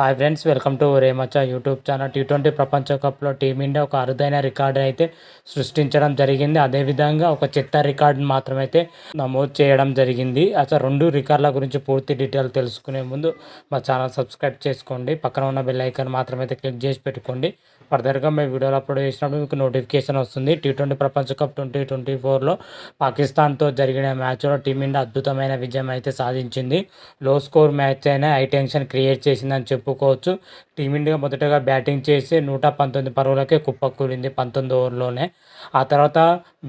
Hi friends, welcome to రేమచ్చ YouTube channel. టీ20 ప్రపంచ కప్లో టీమిండియా ఒక అరుదైన రికార్డు అయితే సృష్టించడం జరిగింది. అదేవిధంగా ఒక చెత్త రికార్డును మాత్రమైతే నమోదు చేయడం జరిగింది. అసలు రెండు రికార్డుల గురించి పూర్తి డీటెయిల్ తెలుసుకునే ముందు మా ఛానల్ సబ్స్క్రైబ్ చేసుకోండి. పక్కన ఉన్న బెల్ ఐకాన్ మాత్రమైతే క్లిక్ చేసి పెట్టుకోండి. ఫర్దర్గా మేము వీడియోలు అప్లోడ్ చేసినప్పుడు మీకు నోటిఫికేషన్ వస్తుంది. టీ20 ప్రపంచ కప్ 2024లో పాకిస్తాన్తో జరిగిన మ్యాచ్లో టీమిండియా అద్భుతమైన విజయం అయితే సాధించింది. లో స్కోర్ మ్యాచ్ అయినా హై టెన్షన్ క్రియేట్ చేసిందని చెప్పుకోవచ్చు. టీమిండియా మొదటగా బ్యాటింగ్ చేసి 119 పరుగులకే కుప్పకూలింది 19 ఓవర్లోనే. ఆ తర్వాత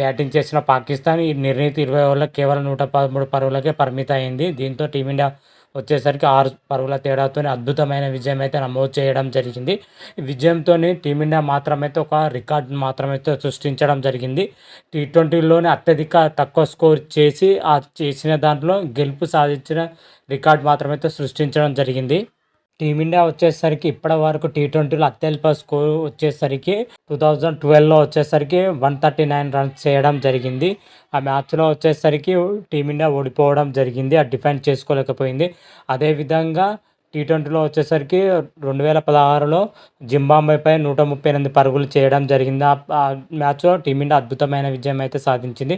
బ్యాటింగ్ చేసిన పాకిస్తాన్ ఈ నిర్ణీత 20 ఓవర్లకు కేవలం 113 పరుగులకే పరిమితం అయింది. దీంతో టీమిండియా వచ్చేసరికి 6 పరుగుల తేడాతో అద్భుతమైన విజయం అయితే నమోదు చేయడం జరిగింది. ఈ విజయంతో టీమిండియా మాత్రమైతే ఒక రికార్డు మాత్రమైతే సృష్టించడం జరిగింది. టీ20లోనే అత్యధిక తక్కువ స్కోర్ చేసి ఆ చేసిన దాంట్లో గెలుపు సాధించిన రికార్డు మాత్రమైతే సృష్టించడం జరిగింది. టీమిండియా వచ్చేసరికి ఇప్పటి వరకు టీ20లో అత్యల్ప స్కోర్ వచ్చేసరికి 2012లో వచ్చేసరికి 139 రన్స్ చేయడం జరిగింది. ఆ మ్యాచ్లో వచ్చేసరికి టీమిండియా ఓడిపోవడం జరిగింది. అది డిఫెండ్ చేసుకోలేకపోయింది. అదేవిధంగా టీ20లో వచ్చేసరికి 2016లో జింబాబ్వేపై 138 పరుగులు చేయడం జరిగింది. ఆ మ్యాచ్లో టీమిండియా అద్భుతమైన విజయం అయితే సాధించింది.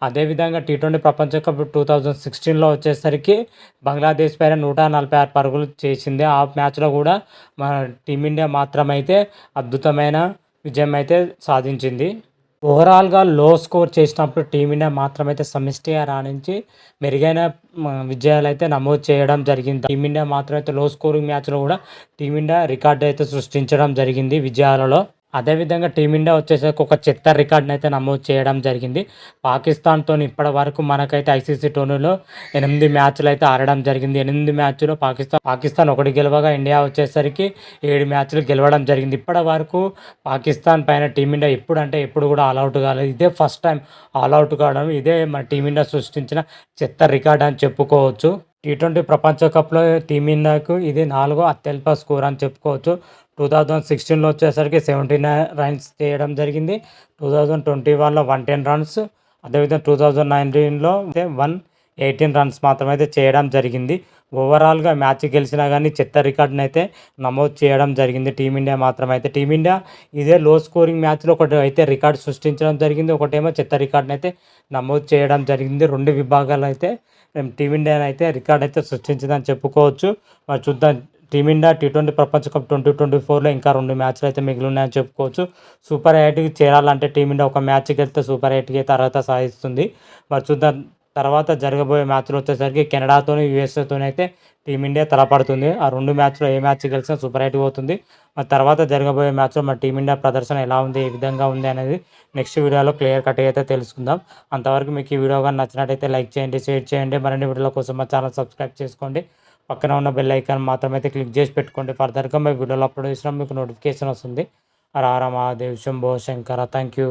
అదేవిధంగా టీ20 ప్రపంచ కప్ 2016లో వచ్చేసరికి బంగ్లాదేశ్ పైన 146 పరుగులు చేసింది. ఆ మ్యాచ్లో కూడా మన టీమిండియా మాత్రమైతే అద్భుతమైన విజయం అయితే సాధించింది. ఓవరాల్గా లో స్కోర్ చేసినప్పుడు టీమిండియా మాత్రమైతే సమిష్టిగా రాణించి మెరుగైన విజయాలు అయితే నమోదు చేయడం జరిగింది. టీమిండియా మాత్రమైతే లో స్కోరింగ్ మ్యాచ్లో కూడా టీమిండియా రికార్డు అయితే సృష్టించడం జరిగింది విజయాలలో. అదేవిధంగా టీమిండియా వచ్చేసరికి ఒక చెత్త రికార్డుని అయితే నమోదు చేయడం జరిగింది. పాకిస్తాన్తో ఇప్పటి వరకు మనకైతే ఐసీసీ టోర్నీలో 8 మ్యాచ్లు అయితే ఆడడం జరిగింది. 8 మ్యాచ్లో పాకిస్తాన్ 1 గెలవగా ఇండియా వచ్చేసరికి 7 మ్యాచ్లు గెలవడం జరిగింది. ఇప్పటి వరకు పాకిస్తాన్ పైన టీమిండియా ఎప్పుడు కూడా ఆల్అవుట్ కాలేదు. ఇదే ఫస్ట్ టైం ఆల్అవుట్ కావడం. ఇదే మన టీమిండియా సృష్టించిన చెత్త రికార్డ్ అని చెప్పుకోవచ్చు. టీ20 ప్రపంచ కప్లో టీమిండియాకు ఇది 4వ అత్యల్ప స్కోర్ అని చెప్పుకోవచ్చు. 2016లో వచ్చేసరికి 79 రన్స్ చేయడం జరిగింది. 2021లో 110 రన్స్, అదేవిధంగా 2019లో 118 రన్స్ మాత్రమే అయితే చేయడం జరిగింది. ఓవరాల్గా మ్యాచ్ గెలిచినా కానీ చెత్త రికార్డుని అయితే నమోదు చేయడం జరిగింది టీమిండియా మాత్రమైతే. టీమిండియా ఇదే లో స్కోరింగ్ మ్యాచ్లో ఒకటి అయితే రికార్డు సృష్టించడం జరిగింది. ఒకటేమో చెత్త రికార్డుని అయితే నమోదు చేయడం జరిగింది. 2 విభాగాలు అయితే టీమిండియా అయితే రికార్డ్ అయితే సృష్టించిందని చెప్పుకోవచ్చు. మరి చూద్దాం, టీమిండియా టీ20 ప్రపంచ కప్ 2024లో ఇంకా 2 మ్యాచ్లు అయితే మిగిలి ఉన్నాయని చెప్పుకోవచ్చు. సూపర్ 8కి చేరాలంటే టీమిండియా ఒక మ్యాచ్ గెలిస్తే సూపర్ 8కి అయితే అర్హత సాధిస్తుంది. మరి చూద్దాం, తర్వాత జరగబోయే మ్యాచ్లు వచ్చేసరికి కెనడాతోని యూఎస్ఏతోని అయితే టీమిండియా తలపడుతుంది. ఆ 2 మ్యాచ్లో ఏ మ్యాచ్ గెలిచినా సూపర్ 8 పోతుంది. మరి తర్వాత జరగబోయే మ్యాచ్లో మరి టీమిండియా ప్రదర్శన ఎలా ఉంది, ఏ విధంగా ఉంది అనేది నెక్స్ట్ వీడియోలో క్లియర్ కట్గా అయితే తెలుసుకుందాం. అంతవరకు మీకు ఈ వీడియో కానీ నచ్చినట్టయితే లైక్ చేయండి, షేర్ చేయండి. మరిన్ని వీడియోల కోసం మా ఛానల్ సబ్స్క్రైబ్ చేసుకోండి. పక్కన ఉన్న బెల్ ఐకాన్ మాత్రమైతే క్లిక్ చేసి పెట్టుకోండి. ఫర్దర్గా మేము వీడియోలో అప్లోడ్ చేసినా మీకు నోటిఫికేషన్ వస్తుంది. హర హర మహాదేవ్, శంభో శంకర. Thank you.